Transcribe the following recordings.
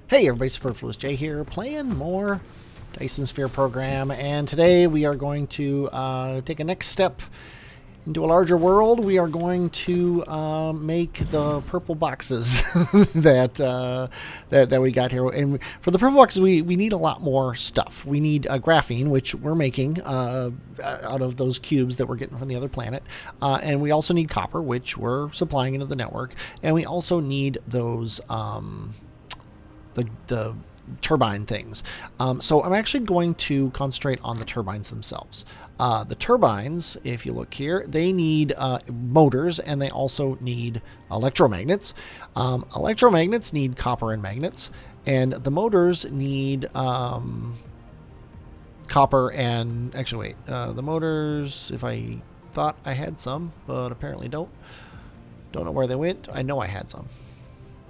Hey everybody, Superfluous Jay here, playing more Dyson Sphere program, and today we are going to take a next step into a larger world. We are going to make the purple boxes that we got here. And for the purple boxes, we need a lot more stuff. We need graphene, which we're making out of those cubes that we're getting from the other planet. And we also need copper, which we're supplying into the network. And we also need those the turbine things. So I'm actually going to concentrate on the turbines themselves. The turbines, if you look here, they need motors, and they also need electromagnets. Electromagnets need copper and magnets, and the motors need copper and... Actually, wait. The motors, if I thought I had some, but apparently don't. Don't know where they went. I know I had some.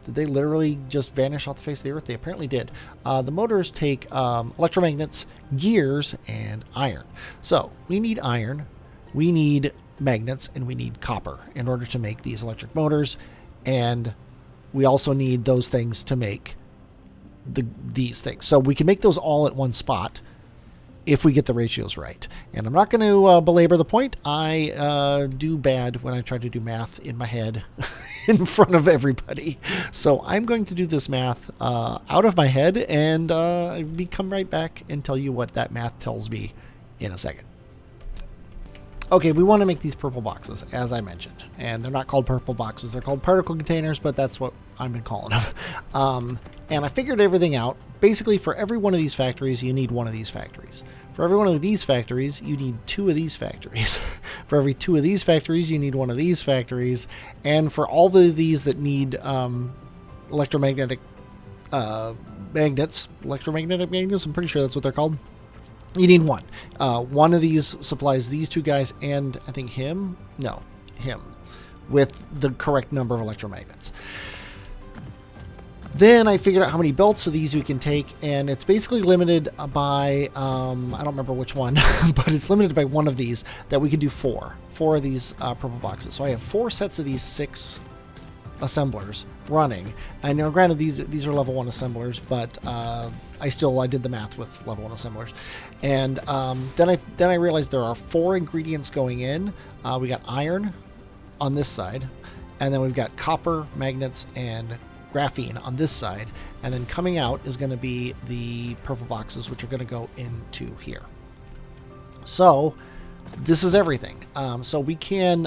Did they literally just vanish off the face of the earth? They apparently did. The motors take electromagnets, gears, and iron. So we need iron, we need magnets, and we need copper in order to make these electric motors. And we also need those things to make these things. So we can make those all at one spot if we get the ratios right. And I'm not going to belabor the point. I do bad when I try to do math in my head in front of everybody. So I'm going to do this math out of my head and come right back and tell you what that math tells me in a second. Okay, we want to make these purple boxes, as I mentioned. And they're not called purple boxes. They're called particle containers, but that's what I've been calling them. And I figured everything out. Basically, for every one of these factories, you need one of these factories. For every one of these factories, you need two of these factories. For every two of these factories, you need one of these factories. And for all of these that need electromagnetic magnets, I'm pretty sure that's what they're called, you need one. One of these supplies these two guys and I think him with the correct number of electromagnets. Then I figured out how many belts of these we can take, and it's basically limited by, I don't remember which one, but it's limited by one of these that we can do four of these purple boxes. So I have 4 sets of these 6 assemblers running. I know, granted, these are level 1 assemblers, but I did the math with level 1 assemblers. And then I realized there are 4 ingredients going in. We got iron on this side, and then we've got copper, magnets, and graphene on this side, and then coming out is going to be the purple boxes, which are going to go into here. So this is everything. So we can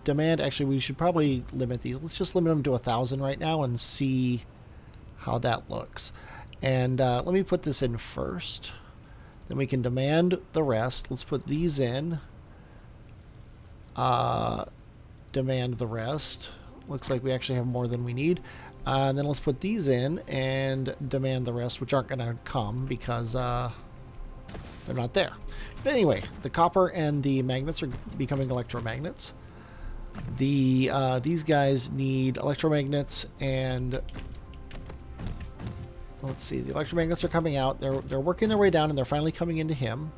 demand, actually we should probably limit these. Let's just limit them to 1,000 right now and see how that looks. And let me put this in first, then we can demand the rest. Let's put these in, demand the rest. Looks like we actually have more than we need. And then let's put these in and demand the rest, which aren't going to come because they're not there. But anyway, the copper and the magnets are becoming electromagnets. These guys need electromagnets, and let's see, the electromagnets are coming out. They're working their way down, and they're finally coming into him.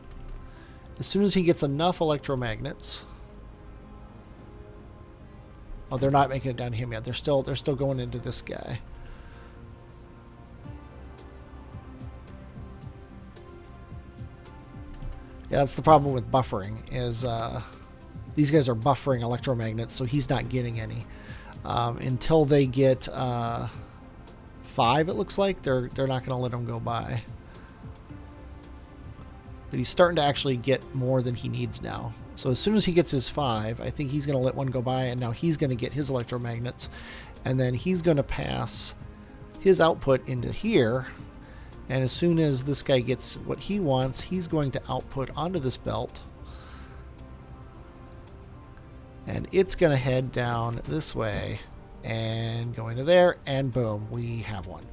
As soon as he gets enough electromagnets... Oh, they're not making it down to him yet. They're still going into this guy. Yeah, that's the problem with buffering, is these guys are buffering electromagnets, so he's not getting any. Until they get 5, it looks like, they're not going to let him go by. But he's starting to actually get more than he needs now. So as soon as he gets his 5, I think he's going to let one go by, and now he's going to get his electromagnets, and then he's going to pass his output into here, and as soon as this guy gets what he wants, he's going to output onto this belt, and it's going to head down this way and go into there, and boom, we have one.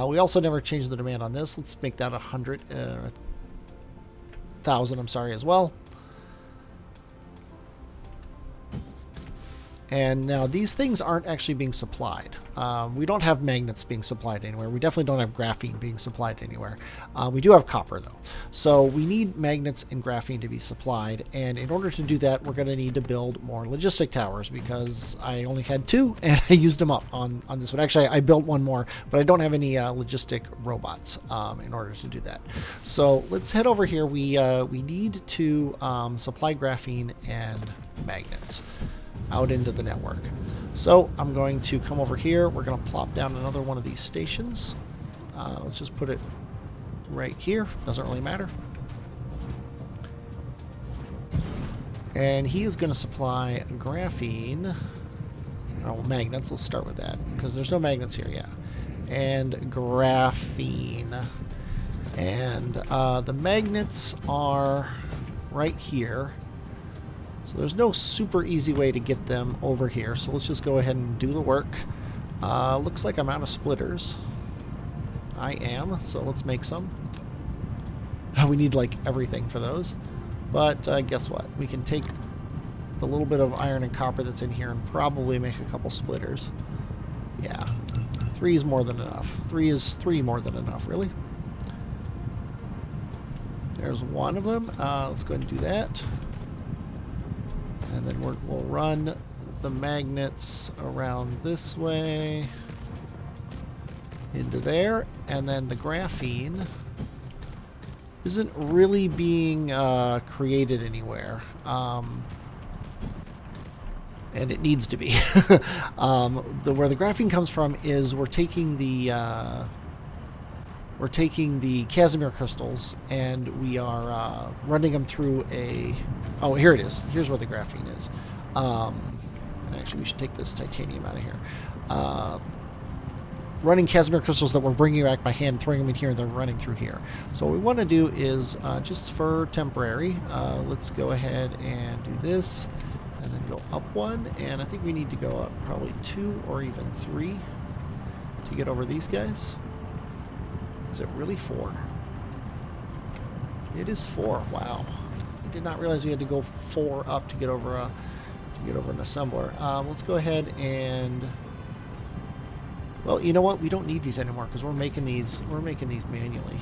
We also never changed the demand on this. Let's make that 1,000, I'm sorry, as well. And now these things aren't actually being supplied. We don't have magnets being supplied anywhere. We definitely don't have graphene being supplied anywhere. We do have copper though. So we need magnets and graphene to be supplied. And in order to do that, we're going to need to build more logistic towers because I only had 2 and I used them up on this one. Actually, I built one more, but I don't have any logistic robots in order to do that. So let's head over here. We need to supply graphene and magnets out into the network. So I'm going to come over here. We're going to plop down another one of these stations. Let's just put it right here. Doesn't really matter. And he is going to supply graphene. Oh, magnets. Let's start with that because there's no magnets here yet. And graphene. And the magnets are right here. So there's no super easy way to get them over here. So let's just go ahead and do the work. Looks like I'm out of splitters. I am. So let's make some. We need like everything for those. But guess what? We can take the little bit of iron and copper that's in here and probably make a couple splitters. Yeah. 3 is more than enough. 3 is 3 more than enough, really. There's one of them. Let's go ahead and do that. And then we'll run the magnets around this way into there. And then the graphene isn't really being created anywhere. And it needs to be. Where the graphene comes from is we're taking the Casimir crystals and we are running them through a... Oh, here it is. Here's where the graphene is. And actually, we should take this titanium out of here. Running Casimir crystals that we're bringing back by hand, throwing them in here, and they're running through here. So what we want to do is, just for temporary, let's go ahead and do this, and then go up 1, and I think we need to go up probably 2 or even 3 to get over these guys. Is it really 4? It is 4. Wow. I did not realize you had to go 4 up to get over an assembler. Let's go ahead and... Well, you know what? We don't need these anymore because we're making these manually.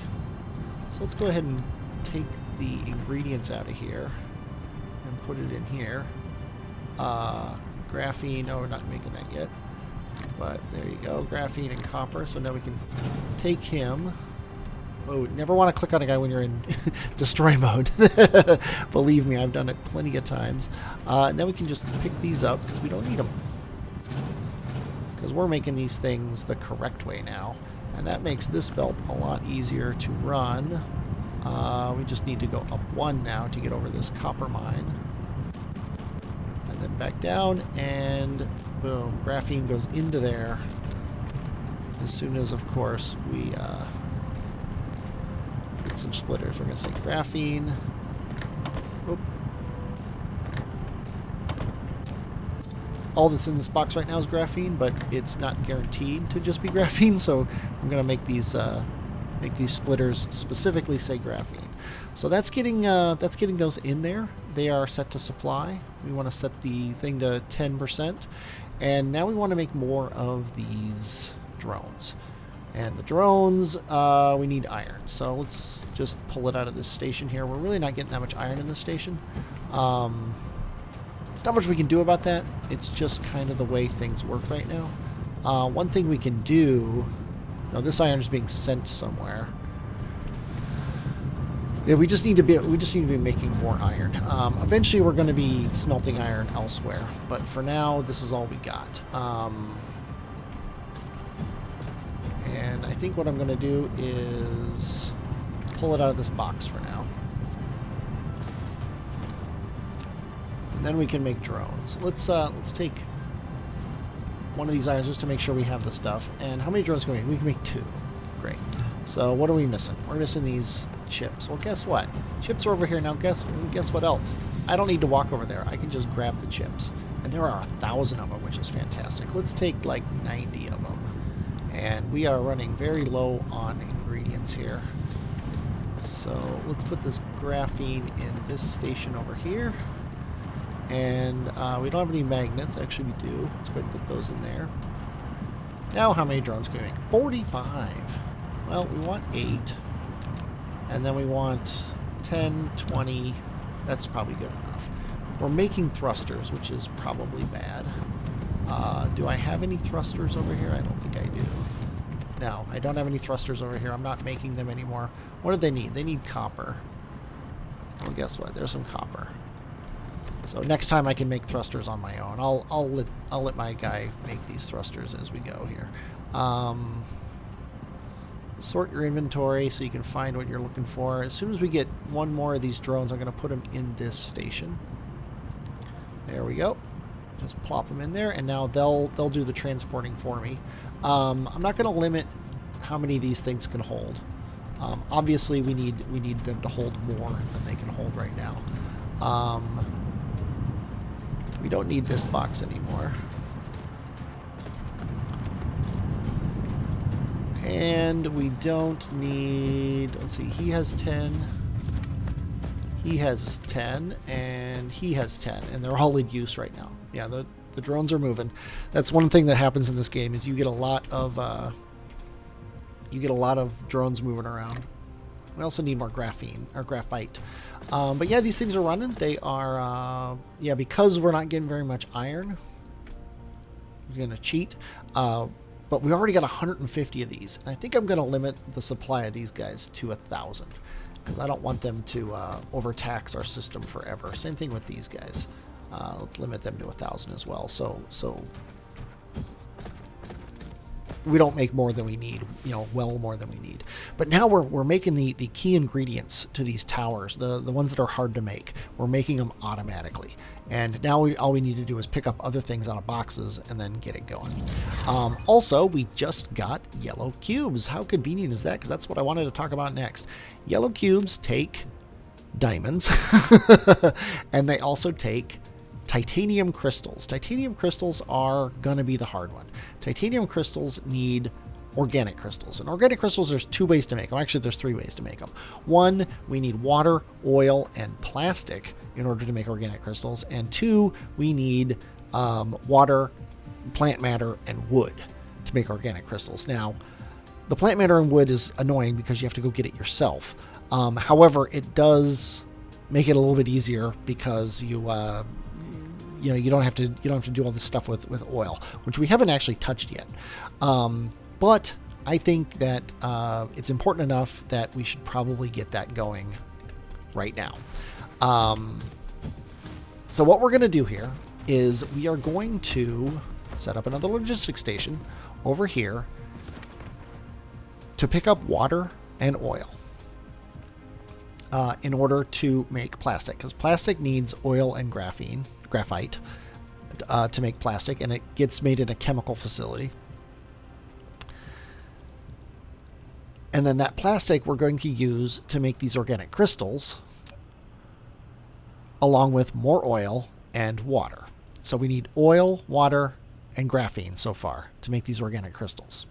So let's go ahead and take the ingredients out of here and put it in here. Graphene. No, we're not making that yet. But there you go. Graphene and copper. So now we can take him. Oh, never want to click on a guy when you're in destroy mode. Believe me, I've done it plenty of times. Now we can just pick these up because we don't need them. Because we're making these things the correct way now. And that makes this belt a lot easier to run. We just need to go up 1 now to get over this copper mine. And then back down, and boom, graphene goes into there. As soon as, of course, we get some splitters. We're going to say graphene. Oop. All that's in this box right now is graphene, but it's not guaranteed to just be graphene, so I'm going to make these splitters specifically say graphene. So that's getting those in there. They are set to supply. We want to set the thing to 10%, and now we want to make more of these drones. And the drones, we need iron. So let's just pull it out of this station here. We're really not getting that much iron in this station. There's not much we can do about that. It's just kind of the way things work right now. One thing we can do... Now this iron is being sent somewhere. Yeah, we just need to be making more iron. Eventually we're going to be smelting iron elsewhere, but for now this is all we got. And I think what I'm going to do is pull it out of this box for now. And then we can make drones. Let's take one of these irons just to make sure we have the stuff. And how many drones can we make? We can make 2. Great. So what are we missing? We're missing these chips. Well, guess what? Chips are over here now. Guess what else? I don't need to walk over there. I can just grab the chips. And there are 1,000 of them, which is fantastic. Let's take like 90 of them. And we are running very low on ingredients here. So let's put this graphene in this station over here. And we don't have any magnets. Actually, we do. Let's go ahead and put those in there. Now, how many drones can we make? 45. Well, we want 8. And then we want 10, 20. That's probably good enough. We're making thrusters, which is probably bad. Do I have any thrusters over here? I don't think I do. No, I don't have any thrusters over here. I'm not making them anymore. What do they need? They need copper. Well, guess what? There's some copper. So next time I can make thrusters on my own. I'll let my guy make these thrusters as we go here. Sort your inventory so you can find what you're looking for. As soon as we get one more of these drones, I'm going to put them in this station. There we go. Just plop them in there, and now they'll do the transporting for me. I'm not going to limit how many of these things can hold. Obviously, we need them to hold more than they can hold right now. We don't need this box anymore. And we don't need... Let's see, he has 10. He has 10, and he has 10, and they're all in use right now. Yeah, the drones are moving. That's one thing that happens in this game is you get a lot of drones moving around. We also need more graphene or graphite. But yeah, these things are running. They are yeah, because we're not getting very much iron. I'm gonna cheat. But we already got 150 of these, and I think I'm gonna limit the supply of these guys to 1,000. Because I don't want them to overtax our system forever. Same thing with these guys. Let's limit them to 1,000 as well. So we don't make more than we need. You know, well more than we need. But now we're making the key ingredients to these towers, the ones that are hard to make. We're making them automatically. And now all we need to do is pick up other things out of boxes and then get it going. Also, we just got yellow cubes. How convenient is that? Because that's what I wanted to talk about next. Yellow cubes take diamonds, and they also take titanium crystals. Titanium crystals are going to be the hard one. Titanium crystals need organic crystals. And organic crystals, there's 2 ways to make them. Actually, there's 3 ways to make them. 1, we need water, oil, and plastic in order to make organic crystals. And 2, we need water, plant matter, and wood to make organic crystals. Now, the plant matter and wood is annoying because you have to go get it yourself. However, it does make it a little bit easier because you don't have to do all this stuff with oil, which we haven't actually touched yet. But I think that it's important enough that we should probably get that going right now. So what we're going to do here is we are going to set up another logistics station over here to pick up water and oil in order to make plastic, because plastic needs oil and graphite to make plastic, and it gets made in a chemical facility. And then that plastic we're going to use to make these organic crystals, along with more oil and water. So we need oil, water, and graphene so far to make these organic crystals.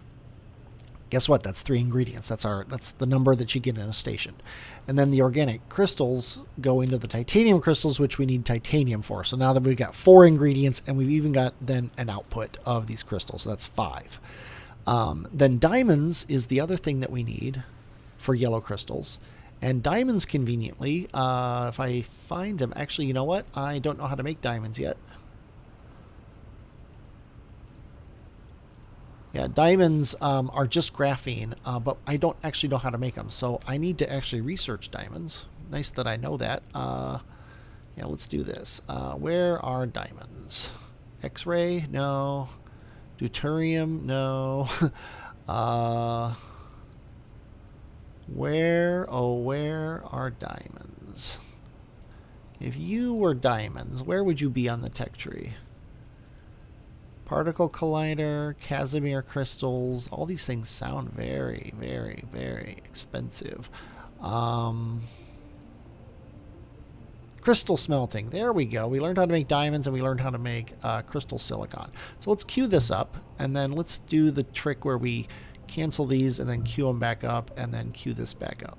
Guess what? That's 3 ingredients. That's the number that you get in a station. And then the organic crystals go into the titanium crystals, which we need titanium for. So now that we've got 4 ingredients, and we've even got then an output of these crystals. So that's 5. Then diamonds is the other thing that we need for yellow crystals. And diamonds, conveniently, if I find them... Actually, you know what? I don't know how to make diamonds yet. Yeah, diamonds are just graphene, but I don't actually know how to make them. So I need to actually research diamonds. Nice that I know that. Yeah, let's do this. Where are diamonds? X-ray? No. Deuterium? No. Where are diamonds? If you were diamonds, where would you be on the tech tree? Particle collider, Casimir crystals, all these things sound very, very, very expensive. Crystal smelting, there we go. We learned how to make diamonds, and we learned how to make crystal silicon. So let's queue this up, and then let's do the trick where we cancel these and then queue them back up and then queue this back up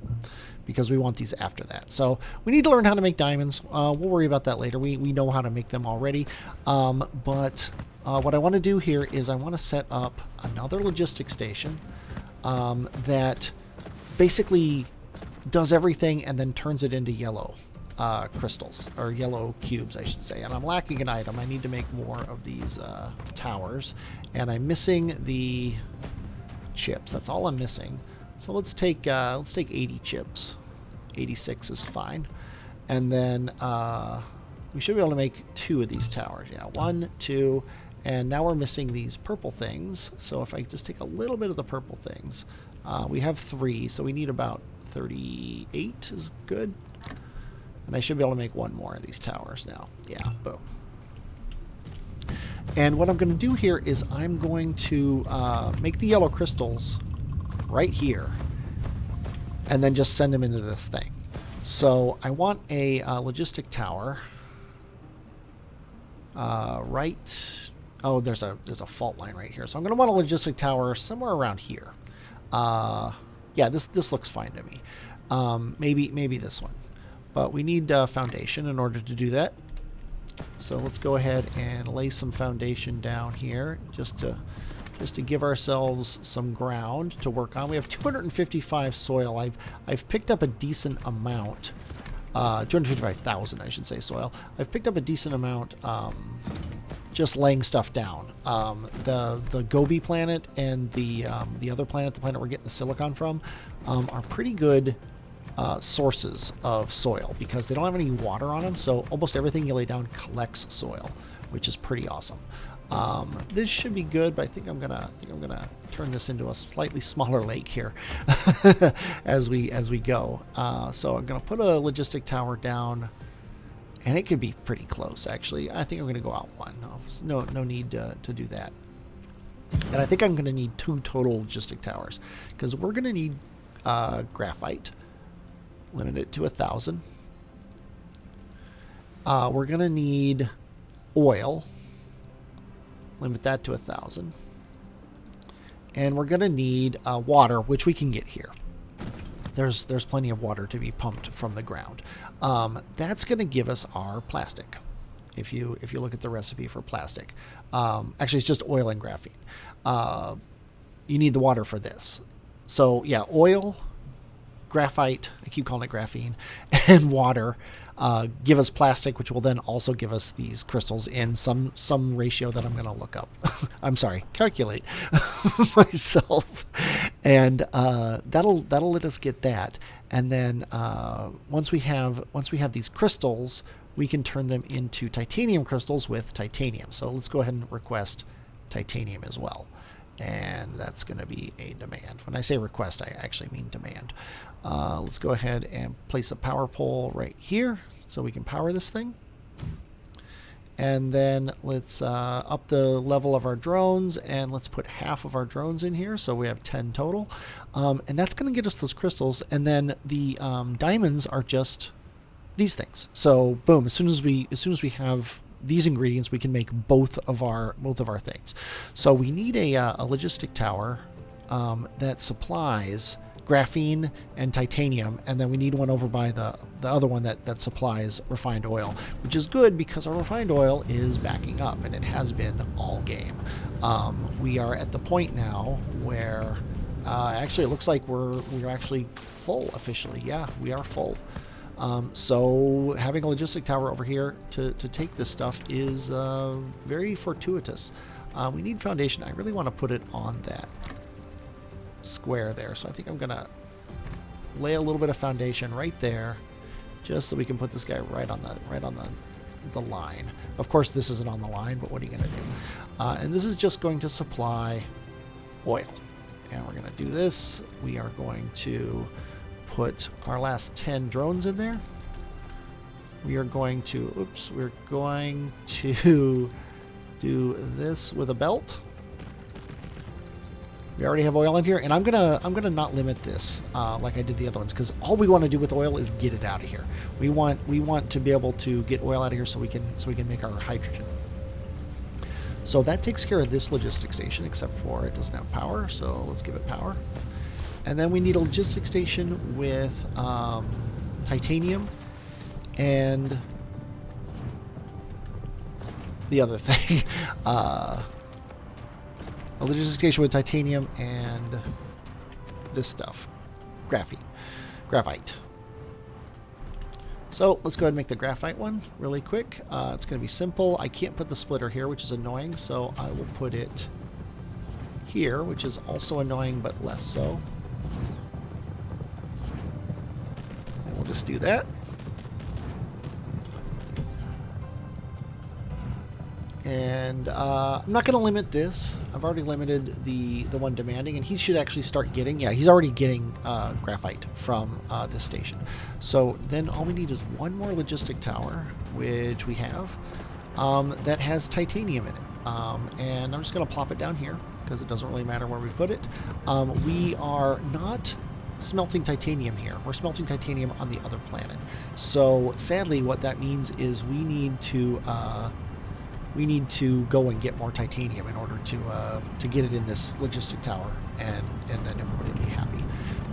because we want these after that. So we need to learn how to make diamonds. We'll worry about that later. We know how to make them already. But what I want to do here is I want to set up another logistic station that basically does everything and then turns it into yellow crystals, or yellow cubes, I should say. And I'm lacking an item. I need to make more of these towers, and I'm missing the chips. That's all I'm missing. So let's take 80 chips. 86 is fine, and then we should be able to make 2 of these towers. Yeah, 1, 2, and now we're missing these purple things. So if I just take a little bit of the purple things, we have 3, so we need about 38 is good. And I should be able to make 1 more of these towers now. Yeah, boom. And what I'm going to do here is I'm going to make the yellow crystals right here and then just send them into this thing. So I want a logistic tower right... Oh, there's a fault line right here. So I'm going to want a logistic tower somewhere around here. Yeah, this looks fine to me. Maybe this one. But we need foundation in order to do that. So let's go ahead and lay some foundation down here just to give ourselves some ground to work on. We have 255 soil. I've picked up a decent amount. 255,000, I should say, soil. I've picked up a decent amount just laying stuff down. The Gobi planet and the other planet, the planet we're getting the silicon from, are pretty good sources of soil because they don't have any water on them. So almost everything you lay down collects soil, which is pretty awesome. This should be good, but I think I'm gonna turn this into a slightly smaller lake here as we go. So I'm gonna put a logistic tower down, and it could be pretty close actually. I think I'm gonna go out 1. No need to do that. And I think I'm gonna need 2 total logistic towers because we're gonna need graphite. Limit it to 1,000. We're gonna need oil. Limit that to 1,000. And we're gonna need water, which we can get here. There's plenty of water to be pumped from the ground. That's gonna give us our plastic. If you look at the recipe for plastic, actually it's just oil and graphene. You need the water for this. So yeah, oil, graphite, I keep calling it graphene, and water give us plastic, which will then also give us these crystals in some ratio that I'm going to look up. I'm sorry, calculate myself, and that'll let us get that. And then once we have these crystals, we can turn them into titanium crystals with titanium. So let's go ahead and request titanium as well. And that's going to be a demand. When I say request, I actually mean demand. Let's go ahead and place a power pole right here so we can power this thing. And then let's up the level of our drones, and let's put half of our drones in here, so we have 10 total. And that's going to get us those crystals. And then the diamonds are just these things. So boom, as soon as we have these ingredients, we can make both of our things. So we need a logistic tower that supplies graphene and titanium, and then we need one over by the other one that supplies refined oil, which is good because our refined oil is backing up, and it has been all game. We are at the point now where actually it looks like we're actually full officially. Yeah, we are full. So having a logistic tower over here to take this stuff is very fortuitous. We need foundation. I really want to put it on that square there. So I think I'm going to lay a little bit of foundation right there just so we can put this guy right on the line. Of course, this isn't on the line, but what are you going to do? And this is just going to supply oil. And we're going to do this. We are going to put our last 10 drones in there. We are going to, we're going to do this with a belt. We already have oil in here, and I'm gonna not limit this like I did the other ones, because all we want to do with oil is get it out of here. We want to be able to get oil out of here so we can make our hydrogen. So that takes care of this logistics station, except for it doesn't have power, so let's give it power. And then we need a logistics station with titanium and the other thing. A logistics station with titanium and this stuff. Graphite. So let's go ahead and make the graphite one really quick. It's going to be simple. I can't put the splitter here, which is annoying, so I will put it here, which is also annoying, but less so. And we'll just do that. And I'm not going to limit this. I've already limited the one demanding, and he should actually start getting, yeah, he's already getting graphite from this station. So then all we need is one more logistic tower, which we have, that has titanium in it. And I'm just going to plop it down here, because it doesn't really matter where we put it. We are not smelting titanium here. We're smelting titanium on the other planet. So sadly, what that means is we need to go and get more titanium in order to get it in this logistic tower, and then everybody will be happy.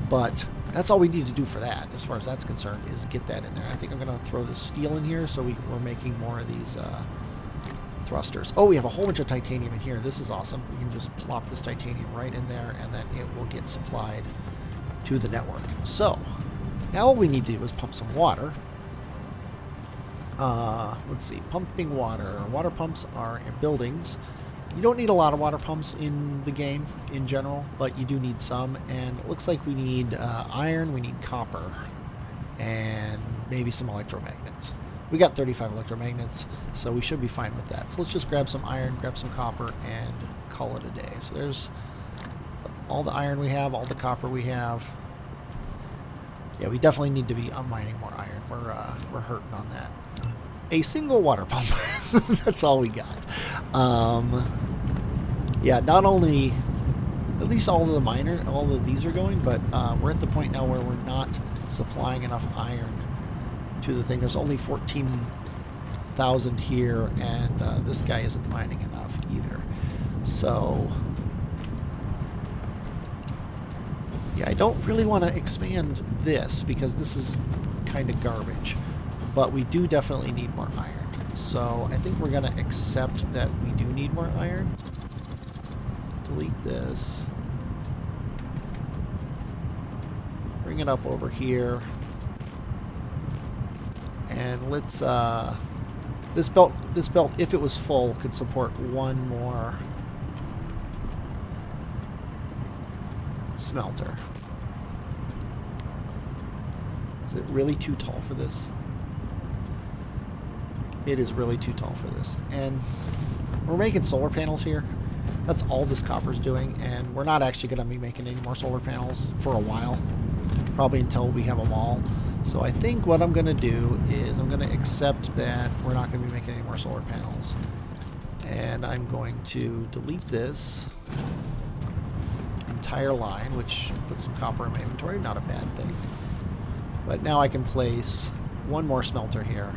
But that's all we need to do for that, as far as that's concerned, is get that in there. I think I'm going to throw this steel in here so we're making more of these thrusters. Oh, we have a whole bunch of titanium in here. This is awesome. We can just plop this titanium right in there, and then it will get supplied to the network. So now all we need to do is pump some water. Let's see, pumping water. Water pumps are in buildings. You don't need a lot of water pumps in the game in general, but you do need some, and it looks like we need iron, we need copper, and maybe some electromagnets. We got 35 electromagnets, so we should be fine with that. So let's just grab some iron, grab some copper, and call it a day. So there's all the iron we have, all the copper we have. Yeah, we definitely need to be mining more iron. We're hurting on that. A single water pump. That's all we got. Yeah, not only, at least all of these are going, but we're at the point now where we're not supplying enough iron to the thing. There's only 14,000 here, and this guy isn't mining enough either. So yeah, I don't really want to expand this because this is kind of garbage, but we do definitely need more iron. So I think we're going to accept that we do need more iron. Delete this. Bring it up over here. And let's, this belt, if it was full, could support one more smelter. Is it really too tall for this? It is really too tall for this. And we're making solar panels here. That's all this copper's doing, and we're not actually going to be making any more solar panels for a while. Probably until we have them all. So I think what I'm going to do is I'm going to accept that we're not going to be making any more solar panels. And I'm going to delete this entire line, which puts some copper in my inventory. Not a bad thing. But now I can place one more smelter here.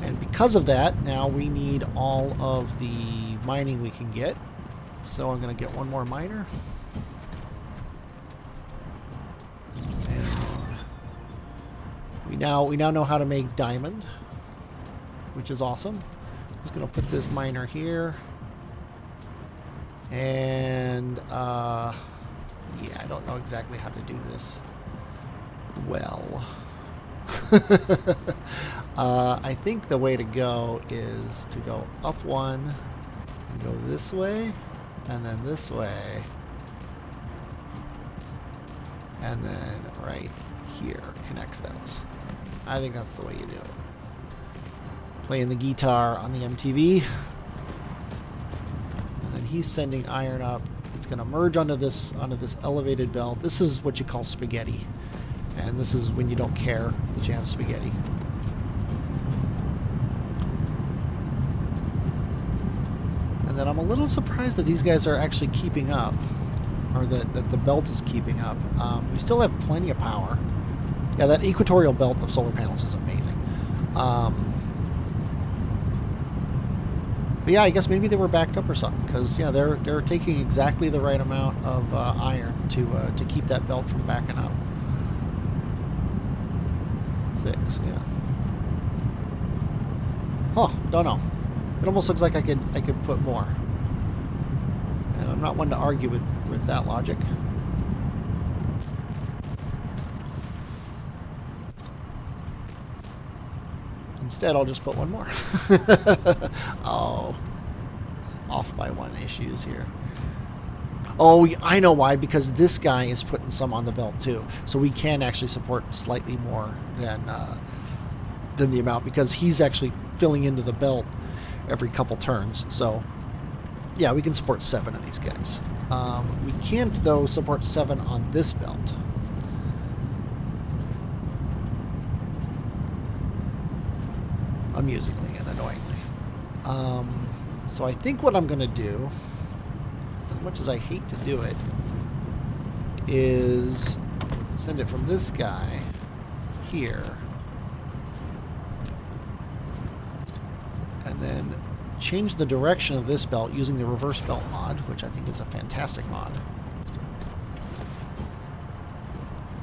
And because of that, now we need all of the mining we can get. So I'm going to get one more miner. And we now know how to make diamond, which is awesome. I'm just going to put this miner here. And yeah, I don't know exactly how to do this well. I think the way to go is to go up one, and go this way, and then this way, and then right here connects those. I think that's the way you do it. Playing the guitar on the MTV, and then he's sending iron up. It's going to merge onto this elevated belt. This is what you call spaghetti. And this is when you don't care that you have spaghetti. And then I'm a little surprised that these guys are actually keeping up, or that the belt is keeping up. We still have plenty of power. Yeah, that equatorial belt of solar panels is amazing. But yeah, I guess maybe they were backed up or something, because yeah, they're taking exactly the right amount of iron to keep that belt from backing up. 6, yeah. Oh, don't know. It almost looks like I could put more, and I'm not one to argue with that logic. Instead, I'll just put one more. Oh, it's off by 1 issues here. Oh, I know why. Because this guy is putting some on the belt too, so we can actually support slightly more than the amount, because he's actually filling into the belt every couple turns. So yeah, we can support 7 of these guys. We can't though support 7 on this belt. Amusingly and annoyingly. So I think what I'm going to do, as much as I hate to do it, is send it from this guy here, and then change the direction of this belt using the reverse belt mod, which I think is a fantastic mod.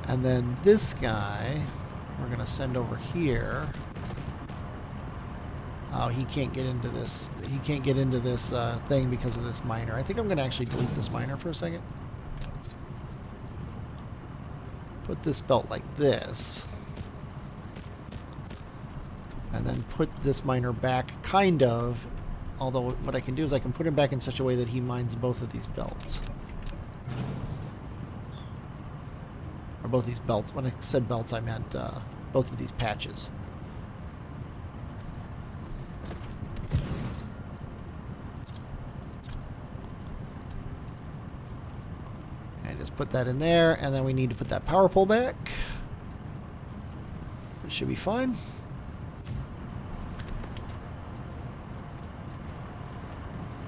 And then this guy we're going to send over here. Oh, he can't get into this. He can't get into this thing because of this miner. I think I'm going to actually delete this miner for a second. Put this belt like this. And then put this miner back, kind of. Although what I can do is I can put him back in such a way that he mines both of these belts. Or both these belts. When I said belts, I meant both of these patches. Put that in there, and then we need to put that power pole back. It should be fine.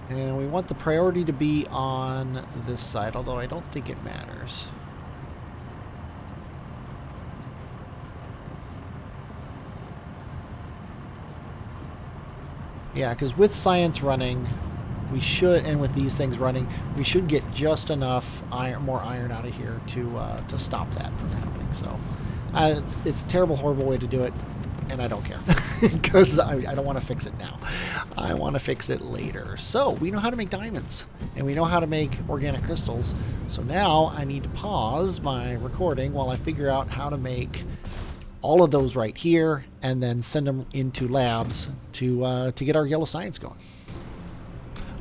And we want the priority to be on this side, although I don't think it matters. Yeah, because with science running, we should, and with these things running, we should get just enough iron, more iron out of here to stop that from happening. So it's a terrible, horrible way to do it, and I don't care because I don't want to fix it now. I want to fix it later. So we know how to make diamonds, and we know how to make organic crystals. So now I need to pause my recording while I figure out how to make all of those right here, and then send them into labs to get our yellow science going.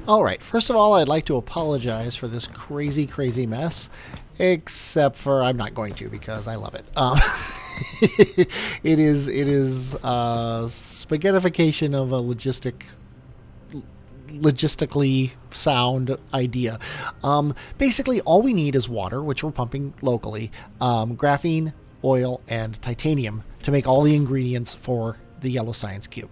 Alright, first of all, I'd like to apologize for this crazy, crazy mess, except for I'm not going to, because I love it. It is spaghettification of a logistically sound idea. Basically, all we need is water, which we're pumping locally, graphene, oil, and titanium to make all the ingredients for the yellow science cube.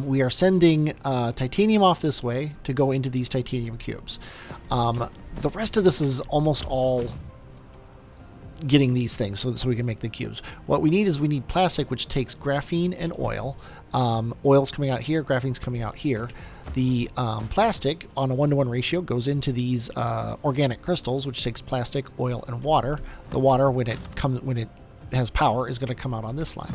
We are sending titanium off this way to go into these titanium cubes. The rest of this is almost all getting these things so we can make the cubes. What we need is we need plastic, which takes graphene and oil. Oil's coming out here, graphene's coming out here. The plastic on a 1-to-1 ratio goes into these organic crystals, which takes plastic, oil, and water. The water, when it has power, is going to come out on this line.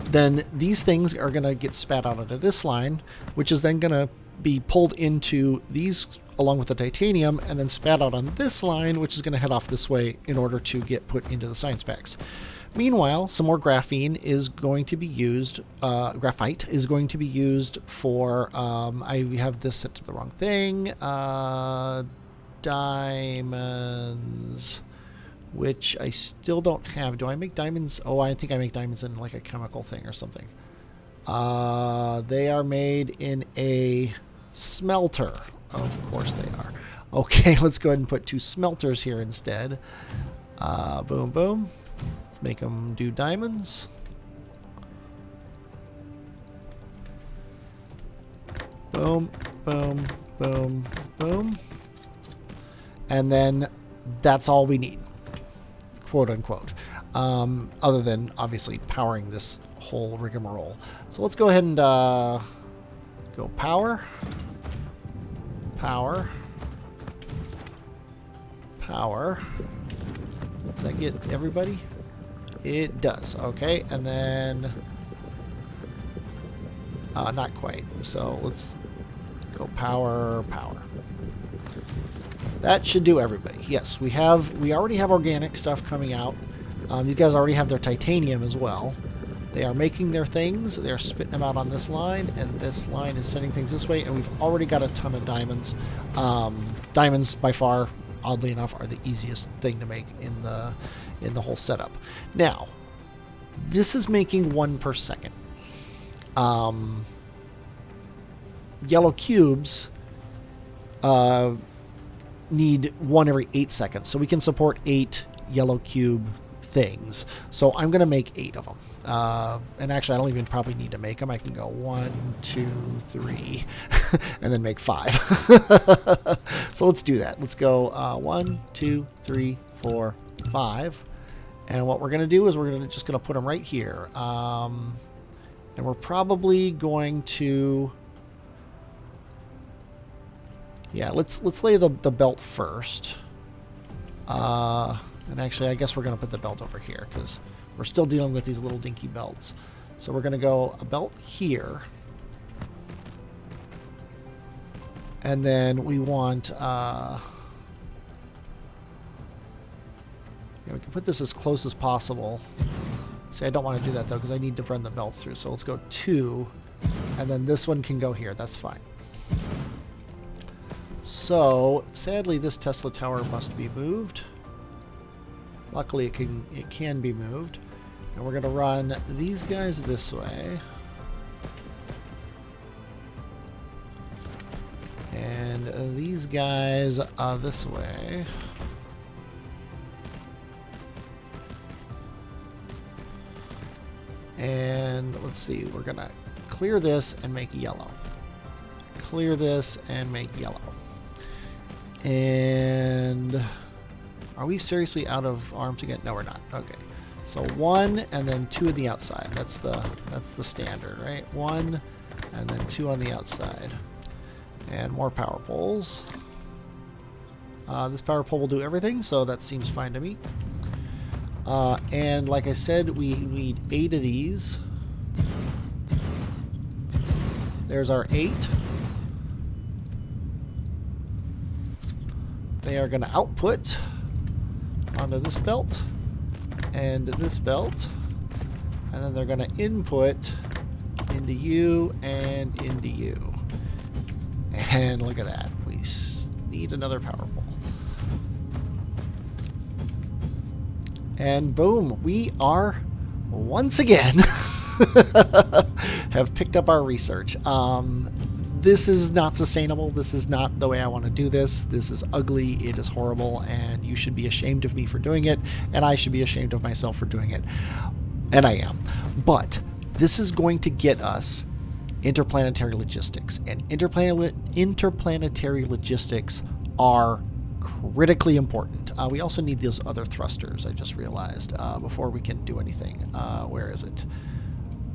Then these things are going to get spat out onto this line, which is then going to be pulled into these along with the titanium, and then spat out on this line, which is going to head off this way in order to get put into the science packs. Meanwhile, some more graphene is going to be used, graphite is going to be used for, I have this set to the wrong thing, diamonds, which I still don't have. Do I make diamonds? Oh, I think I make diamonds in like a chemical thing or something. They are made in a smelter. Of course they are. Okay, let's go ahead and put 2 smelters here instead. Boom, boom. Let's make them do diamonds. Boom, boom, boom, boom. And then that's all we need, quote unquote. Other than obviously powering this whole rigmarole. So let's go ahead and Go power. Power. Power. Does that get everybody? It does. Okay, and then... not quite. So let's go power, power. That should do everybody. Yes, we already have organic stuff coming out. These guys already have their titanium as well. They are making their things. They're spitting them out on this line, and this line is sending things this way, and we've already got a ton of diamonds. Diamonds, by far, oddly enough, are the easiest thing to make in the whole setup. Now, this is making 1 per second. Yellow cubes need 1 every 8 seconds, so we can support 8 yellow cube things. So I'm going to make 8 of them. And actually, I don't even probably need to make them. I can go 1, 2, 3, and then make 5. So let's do that. Let's go 1, 2, 3, 4, 5. And what we're going to do is we're just going to put them right here. And we're probably going to... Yeah, let's lay the belt first. And actually, I guess we're going to put the belt over here because we're still dealing with these little dinky belts. So we're going to go a belt here. And then we want... yeah, we can put this as close as possible. See, I don't want to do that, though, because I need to run the belts through. So let's go 2. And then this one can go here. That's fine. So, sadly, this Tesla tower must be moved. Luckily, it can be moved. And we're going to run these guys this way. And these guys this way. And let's see, we're going to clear this and make yellow. Clear this and make yellow. And are we seriously out of arms again? No, we're not. Okay. So 1 and then 2 on the outside. That's the standard, right? 1 and then 2 on the outside. And more power poles. This power pole will do everything, so that seems fine to me. And like I said, we need 8 of these. There's our 8. They are going to output onto this belt and this belt. And then they're going to input into you and into you. And look at that. We need another power pole. And boom, we are once again have picked up our research. This is not sustainable. This is not the way I want to do this. This is ugly. It is horrible, and you should be ashamed of me for doing it, and I should be ashamed of myself for doing it. And I am. But this is going to get us interplanetary logistics, and interplanetary logistics are critically important. We also need those other thrusters, I just realized, before we can do anything. Where is it?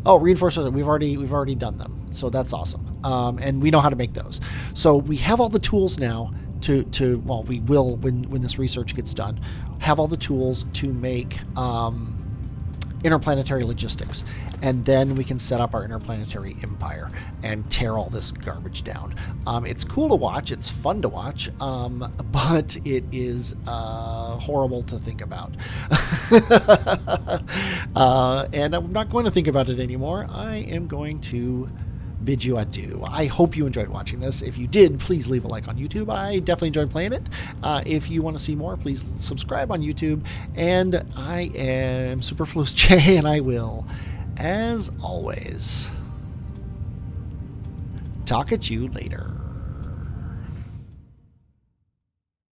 Oh, reinforcements. We've already done them, so that's awesome. And we know how to make those. So we have all the tools now to well, we will when this research gets done, have all the tools to make interplanetary logistics, and then we can set up our interplanetary empire and tear all this garbage down. It's cool to watch, it's fun to watch, but it is horrible to think about. And I'm not going to think about it anymore. I am going to bid you adieu. I hope you enjoyed watching this. If you did, please leave a like on YouTube. I definitely enjoyed playing it. If you want to see more, please subscribe on YouTube. And I am Superfluous J, and I will, as always, talk at you later.